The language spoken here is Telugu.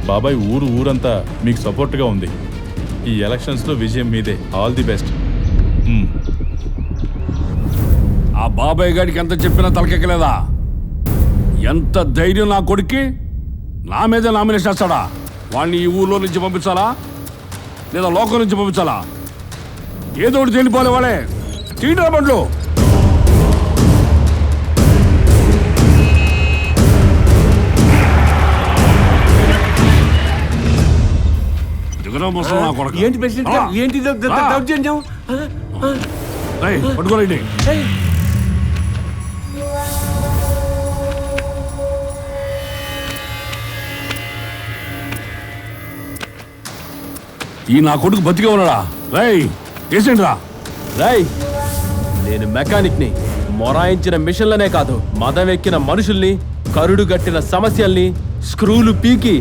బాబాయ్ ఊరంతా మీకు సపోర్ట్గా ఉంది. ఈ ఎలక్షన్స్లో విజయం మీదే. All the best. ఆ బాబాయ్ గారికి ఎంత చెప్పినా తలకెక్కలేదా? ఎంత ధైర్యం నా కొడుక్కి! నా మీద నామినేషన్ చేస్తాడా? వాడిని ఈ ఊళ్ళో నుంచి పంపించాలా లేదా లోకల్ నుంచి పంపించాలా? ఏదో ఒకటి తెలిపోలే వాడే. తీయరా బండ్లు. ఏంటి ప్రెసిడెంట్ ఏంటి దౌర్జన్యం? పట్టుకోలేండి. ఈ నా కొడుకు బతికే ఉన్నాడా? రై పేషెంట్ రా. రై, నేను మెకానిక్ని. మొరాయించిన మిషన్లనే కాదు, మదం ఎక్కిన మనుషుల్ని, కరుడు గట్టిన సమస్యల్ని, స్క్రూలు పీకి